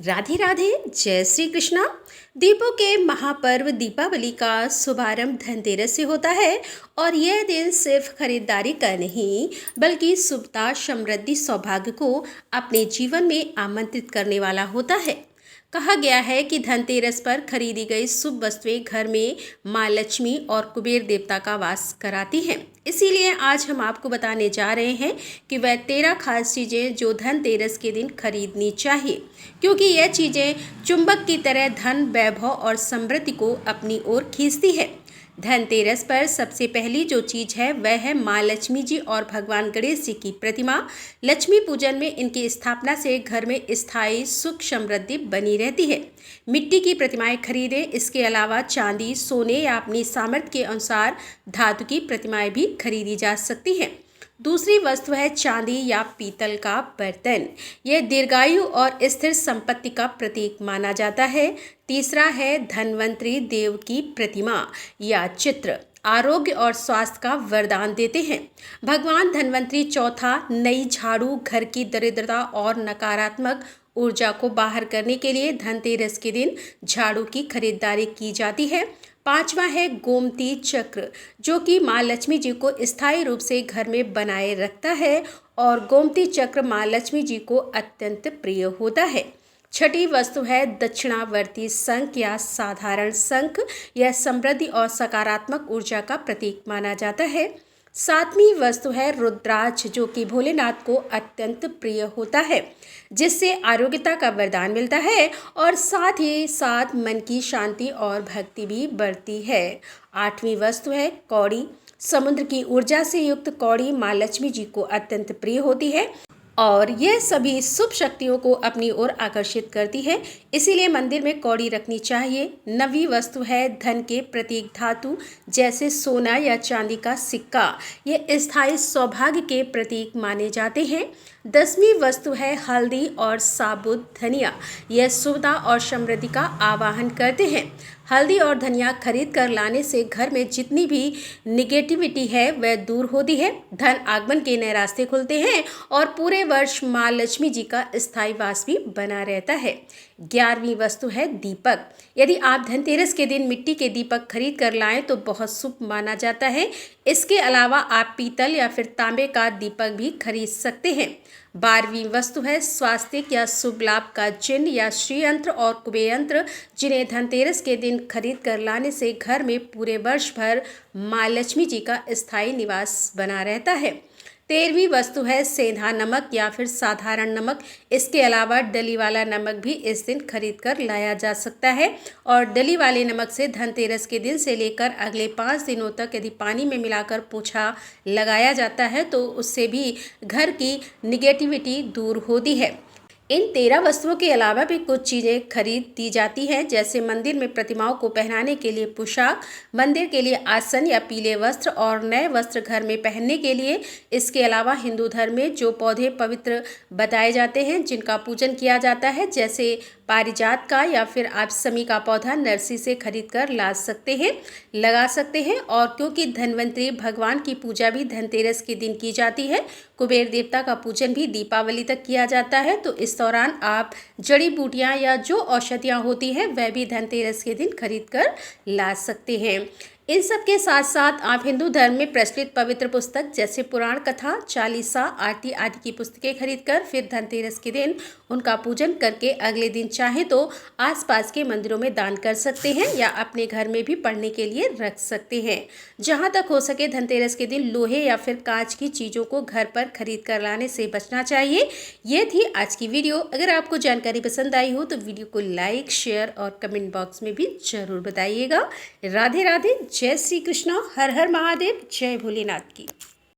राधे राधे, जय श्री कृष्णा। दीपों के महापर्व दीपावली का शुभारंभ धनतेरस से होता है और यह दिन सिर्फ खरीदारी का नहीं बल्कि शुभता, समृद्धि, सौभाग्य को अपने जीवन में आमंत्रित करने वाला होता है। कहा गया है कि धनतेरस पर खरीदी गई शुभ वस्तुएं घर में माँ लक्ष्मी और कुबेर देवता का वास कराती हैं। इसीलिए आज हम आपको बताने जा रहे हैं कि वह 13 खास चीज़ें जो धनतेरस के दिन खरीदनी चाहिए, क्योंकि यह चीज़ें चुंबक की तरह धन, वैभव और समृद्धि को अपनी ओर खींचती है। धनतेरस पर सबसे पहली जो चीज़ है वह है माँ लक्ष्मी जी और भगवान गणेश जी की प्रतिमा। लक्ष्मी पूजन में इनकी स्थापना से घर में स्थायी सुख समृद्धि बनी रहती है। मिट्टी की प्रतिमाएं खरीदें। इसके अलावा चांदी, सोने या अपनी सामर्थ्य के अनुसार धातु की प्रतिमाएं भी खरीदी जा सकती हैं। दूसरी वस्तु है चांदी या पीतल का बर्तन। यह दीर्घायु और स्थिर संपत्ति का प्रतीक माना जाता है। तीसरा है धन्वंतरी देव की प्रतिमा या चित्र, आरोग्य और स्वास्थ्य का वरदान देते हैं। भगवान धन्वंतरी। चौथा, नई झाड़ू, घर की दरिद्रता और नकारात्मक ऊर्जा को बाहर करने के लिए धनतेरस के दिन झाड़ू की खरीदारी की जाती है। पांचवा है गोमती चक्र, जो कि माँ लक्ष्मी जी को स्थायी रूप से घर में बनाए रखता है और गोमती चक्र माँ लक्ष्मी जी को अत्यंत प्रिय होता है। छठी वस्तु है दक्षिणावर्ती शंख या साधारण शंख। यह समृद्धि और सकारात्मक ऊर्जा का प्रतीक माना जाता है। सातवीं वस्तु है रुद्राक्ष, जो कि भोलेनाथ को अत्यंत प्रिय होता है, जिससे आरोग्यता का वरदान मिलता है और साथ ही साथ मन की शांति और भक्ति भी बढ़ती है। आठवीं वस्तु है कौड़ी। समुद्र की ऊर्जा से युक्त कौड़ी माँ लक्ष्मी जी को अत्यंत प्रिय होती है और यह सभी शुभ शक्तियों को अपनी ओर आकर्षित करती है, इसीलिए मंदिर में कौड़ी रखनी चाहिए। नवीं वस्तु है धन के प्रतीक धातु, जैसे सोना या चांदी का सिक्का। ये स्थायी सौभाग्य के प्रतीक माने जाते हैं। 10वीं वस्तु है हल्दी और साबुत धनिया। यह शुभता और समृद्धि का आवाहन करते हैं। हल्दी और धनिया खरीद कर लाने से घर में जितनी भी निगेटिविटी है वह दूर होती है, धन आगमन के नए रास्ते खुलते हैं और पूरे वर्ष माँ लक्ष्मी जी का स्थायी वास भी बना रहता है। 11वीं वस्तु है दीपक। यदि आप धनतेरस के दिन मिट्टी के दीपक खरीद कर लाएं तो बहुत शुभ माना जाता है। इसके अलावा आप पीतल या फिर तांबे का दीपक भी खरीद सकते हैं। 12वीं वस्तु है स्वास्तिक या शुभ लाभ का चिन्ह या श्री यंत्र और कुबेर यंत्र, जिन्हें धनतेरस के दिन खरीद कर लाने से घर में पूरे वर्ष भर माँ लक्ष्मी जी का स्थायी निवास बना रहता है। 13वीं वस्तु है सेंधा नमक या फिर साधारण नमक। इसके अलावा डली वाला नमक भी इस दिन खरीद कर लाया जा सकता है और डली वाले नमक से धनतेरस के दिन से लेकर अगले 5 दिनों तक यदि पानी में मिलाकर पोछा लगाया जाता है तो उससे भी घर की निगेटिविटी दूर होती है। इन 13 वस्तुओं के अलावा भी कुछ चीज़ें खरीद दी जाती हैं, जैसे मंदिर में प्रतिमाओं को पहनाने के लिए पोशाक, मंदिर के लिए आसन या पीले वस्त्र और नए वस्त्र घर में पहनने के लिए। इसके अलावा हिंदू धर्म में जो पौधे पवित्र बताए जाते हैं जिनका पूजन किया जाता है, जैसे पारिजात का या फिर आप समी का पौधा नर्सरी से खरीद कर ला सकते हैं, लगा सकते हैं। और क्योंकि धन्वंतरी भगवान की पूजा भी धनतेरस के दिन की जाती है, कुबेर देवता का पूजन भी दीपावली तक किया जाता है, तो इस दौरान आप जड़ी बूटियां या जो औषधियां होती हैं वह भी धनतेरस के दिन खरीद कर ला सकते हैं। इन सब के साथ साथ आप हिंदू धर्म में प्रचलित पवित्र पुस्तक जैसे पुराण कथा, चालीसा, आरती आदि की पुस्तकें खरीदकर फिर धनतेरस के दिन उनका पूजन करके अगले दिन चाहे तो आसपास के मंदिरों में दान कर सकते हैं या अपने घर में भी पढ़ने के लिए रख सकते हैं। जहां तक हो सके धनतेरस के दिन लोहे या फिर कांच की चीज़ों को घर पर खरीद कर लाने से बचना चाहिए। ये थी आज की वीडियो। अगर आपको जानकारी पसंद आई हो तो वीडियो को लाइक, शेयर और कमेंट बॉक्स में भी जरूर बताइएगा। राधे राधे, जय श्री कृष्णा, हर हर महादेव, जय भोलेनाथ की।